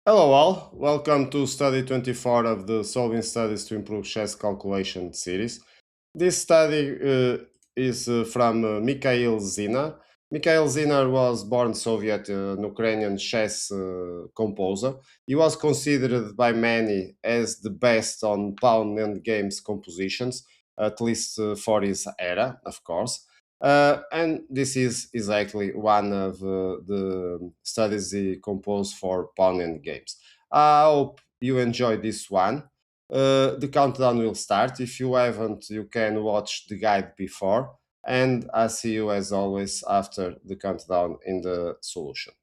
Hello all, welcome to study 24 of the Solving Studies to Improve Chess Calculation series. This study is from Mikhail Zinar. Mikhail Zinar was born Soviet, an Ukrainian chess composer. He was considered by many as the best on pawn and games compositions, at least for his era, of course. And this is exactly one of the studies he composed for pawn and games. I hope you enjoy this one. The countdown will start. If you haven't, you can watch the guide before. And I'll see you as always after the countdown in the solution.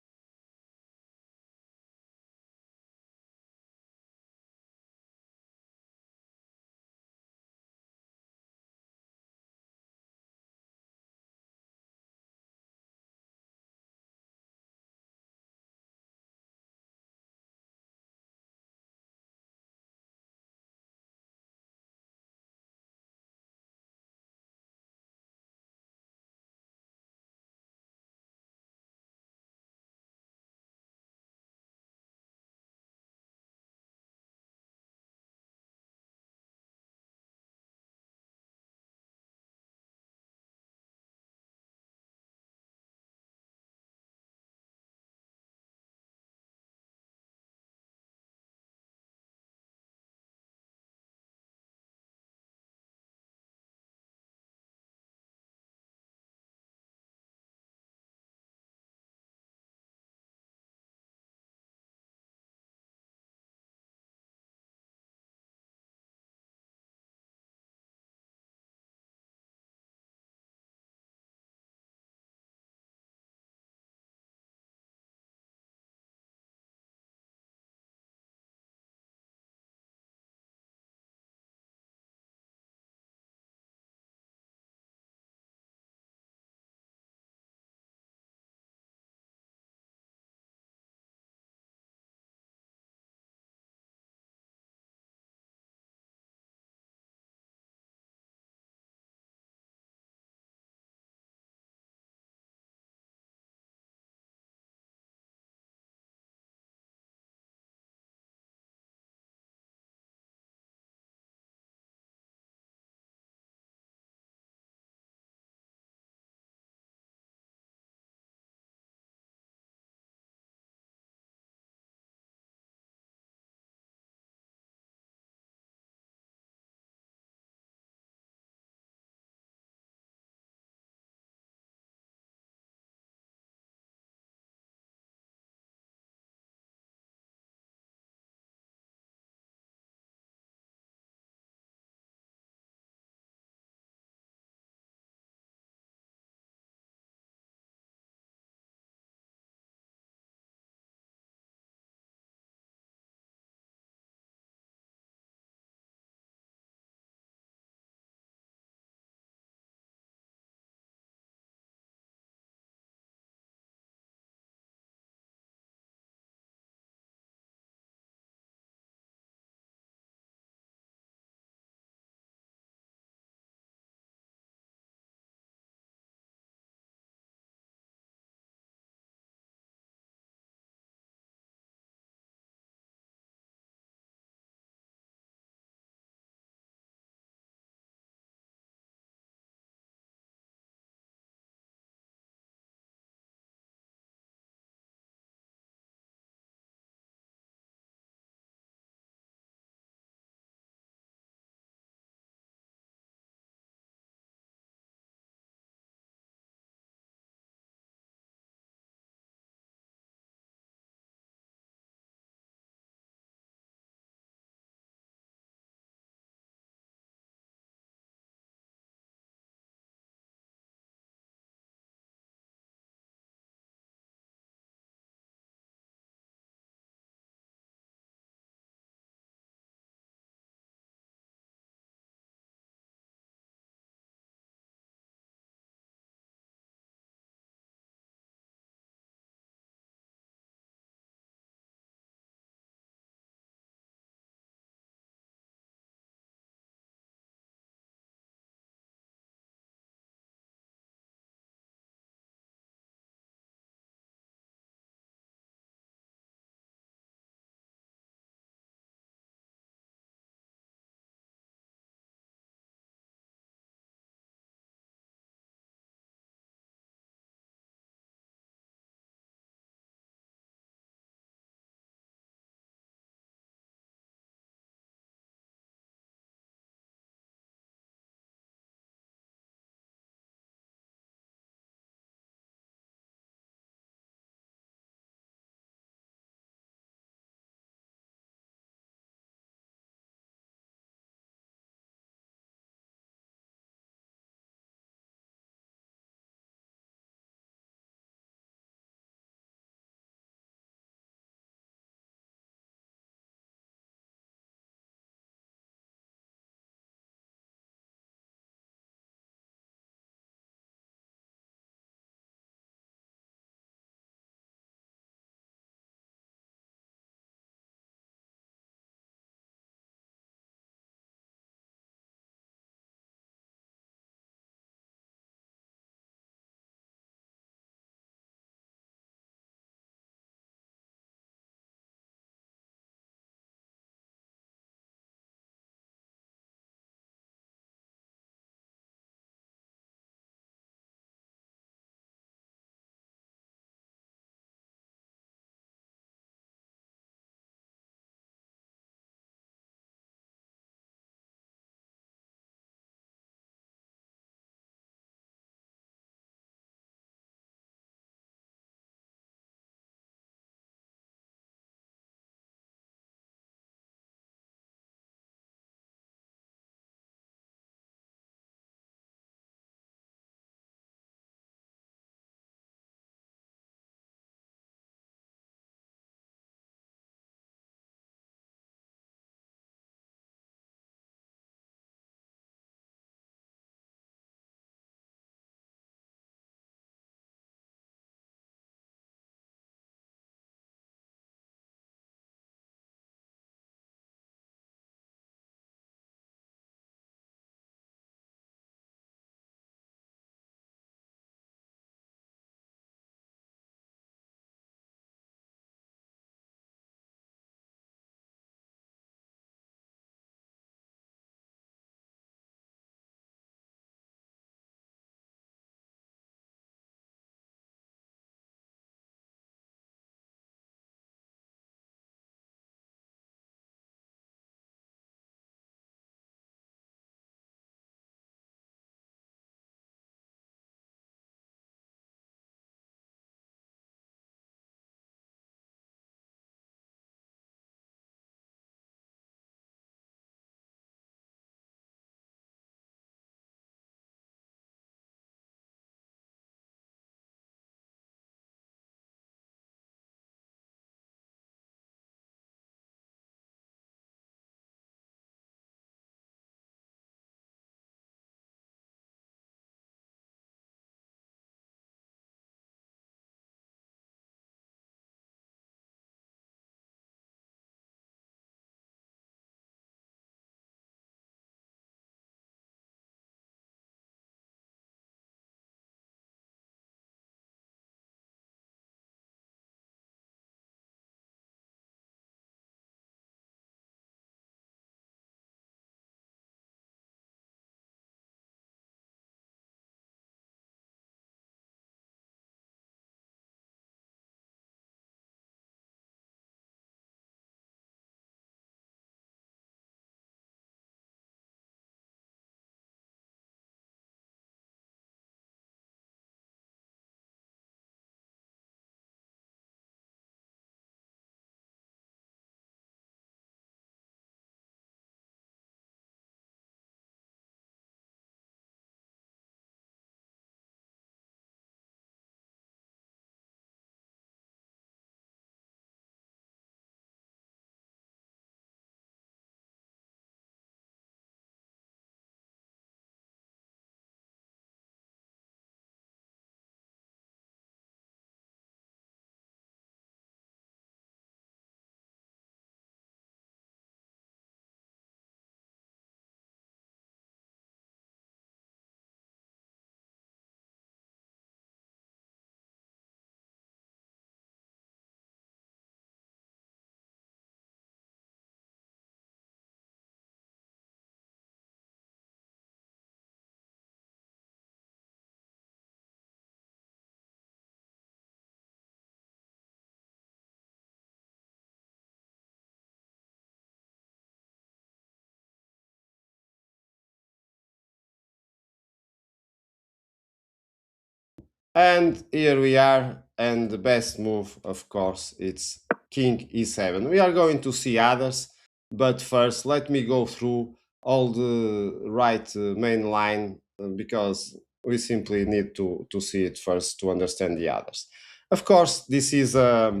And here we are, and the best move, of course, it's King e7. We are going to see others, but first let me go through all the right main line because we simply need to see it first to understand the others. Of course, this is a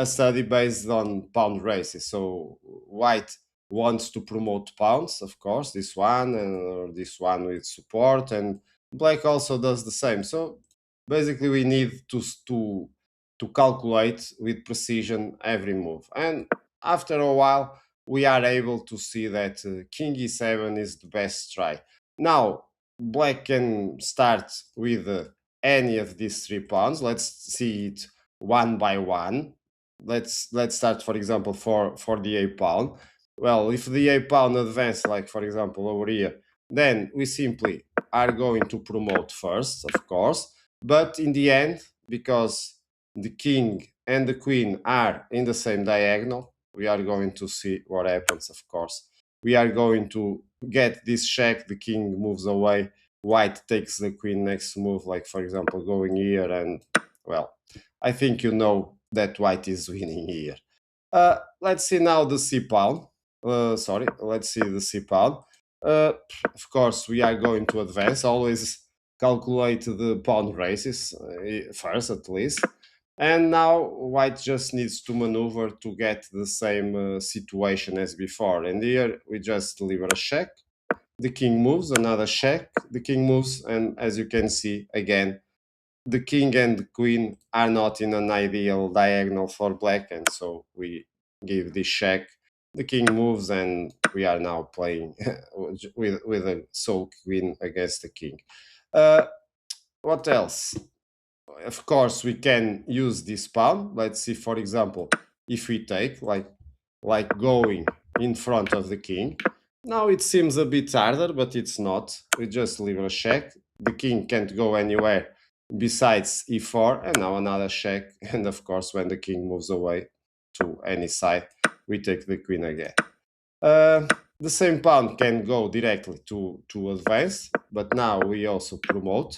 study based on pound races, so white wants to promote pounds, of course, this one or this one with support, and black also does the same. So basically we need to calculate with precision every move, and after a while we are able to see that king e7 is the best try. Now black can start with any of these three pawns. Let's see it one by one. Let's start, for example, for the a pawn. Well, if the a pawn advance, like for example over here, then we simply are going to promote first, of course, but in the end, because the king and the queen are in the same diagonal, we are going to see what happens, of course. We are going to get this check, the king moves away, white takes the queen next move, like for example, going here, and well, I think you know that white is winning here. Let's see now the c pawn. Sorry, let's see the c pawn. Uh, of course, we are going to advance. Always calculate the pawn races first, at least. And now white just needs to maneuver to get the same situation as before. And here we just deliver a check. The king moves, another check. The king moves, and as you can see, again, the king and the queen are not in an ideal diagonal for black, and so we give this check. The king moves, and we are now playing with a sole queen against the king. Uh, what else? Of course, we can use this pawn. Let's see, for example, if we take like going in front of the king. Now it seems a bit harder, but it's not. We just leave a check. The king can't go anywhere besides e4, and now another check. And of course, when the king moves away to any side, we take the queen again. Uh, the same pawn can go directly to advance, but now we also promote.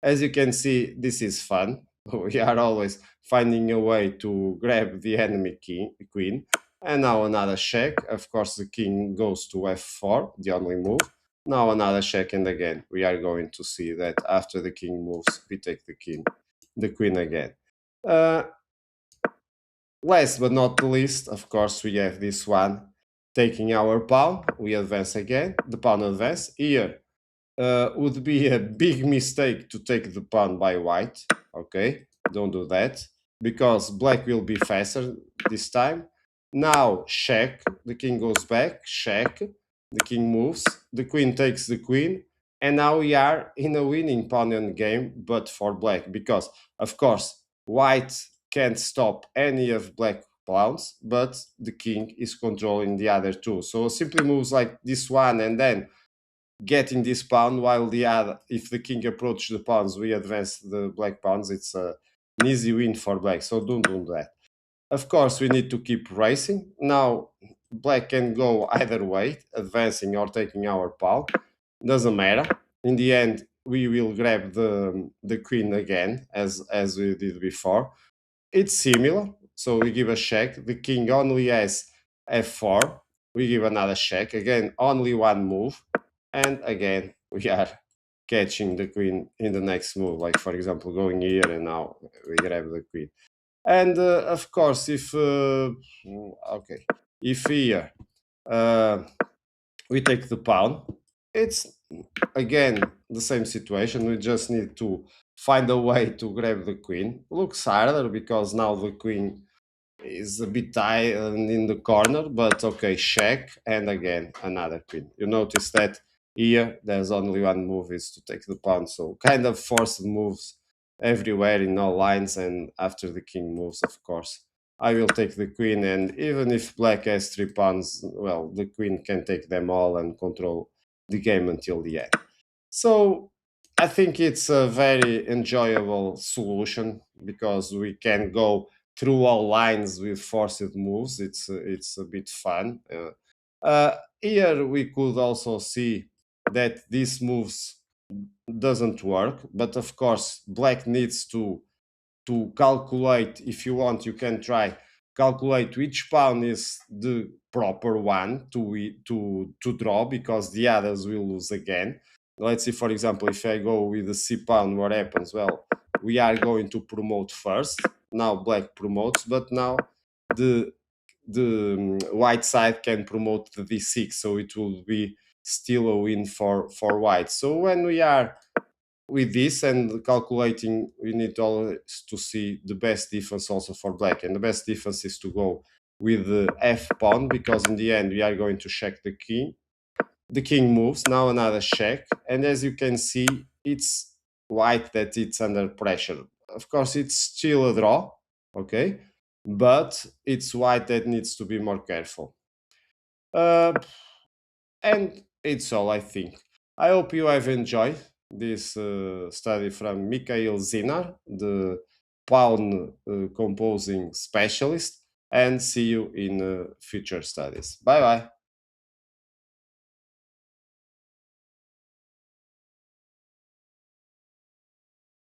As you can see, this is fun. We are always finding a way to grab the enemy queen. And now another check. Of course, the king goes to f4, the only move. Now another check, and again, we are going to see that after the king moves, we take the queen again. Uh, Last but not the least, of course, we have this one taking our pawn. We advance again. The pawn advance. Here would be a big mistake to take the pawn by white. Okay, don't do that because black will be faster this time. Now check. The king goes back. Check. The king moves. The queen takes the queen. And now we are in a winning pawn in the game, but for black, because of course white can't stop any of black pawns, but the king is controlling the other two. So simply moves like this one, and then getting this pawn, while the other, if the king approaches the pawns, we advance the black pawns. It's an easy win for black, so don't do that. Of course, we need to keep racing. Now black can go either way, advancing or taking our pawn, doesn't matter. In the end, we will grab the queen again, as we did before. It's similar. So we give a check. The king only has f4. We give another check. Again, only one move. And again, we are catching the queen in the next move. Like, for example, going here, and now we grab the queen. And of course, okay, if here uh, we take the pawn, it's again the same situation. We just need to find a way to grab the queen. Looks harder because now the queen is a bit tight and in the corner, but okay, check, and again another queen. You notice that here there's only one move, is to take the pawn, so kind of forced moves everywhere in all lines. And after the king moves, of course, I will take the queen, and even if black has three pawns, well, the queen can take them all and control the game until the end. So I think it's a very enjoyable solution because we can go through all lines with forced moves. It's a bit fun. Here we could also see that these moves doesn't work, but of course black needs to calculate. If you want, you can try calculate which pawn is the proper one to draw, because the others will lose again. Let's see, for example, if I go with the c pawn, what happens? Well, we are going to promote first. Now black promotes, but now the white side can promote the d6, so it will be still a win for white. So when we are with this and calculating, we need always to see the best defense also for black, and the best defense is to go with the f pawn, because in the end we are going to check the king. The king moves, now another check, and as you can see, it's white that it's under pressure. Of course, it's still a draw, okay, but it's white that needs to be more careful. uh, and it's all, I think. I hope you have enjoyed this study from Mikhail Zinar, the pawn composing specialist, and see you in future studies. Bye bye.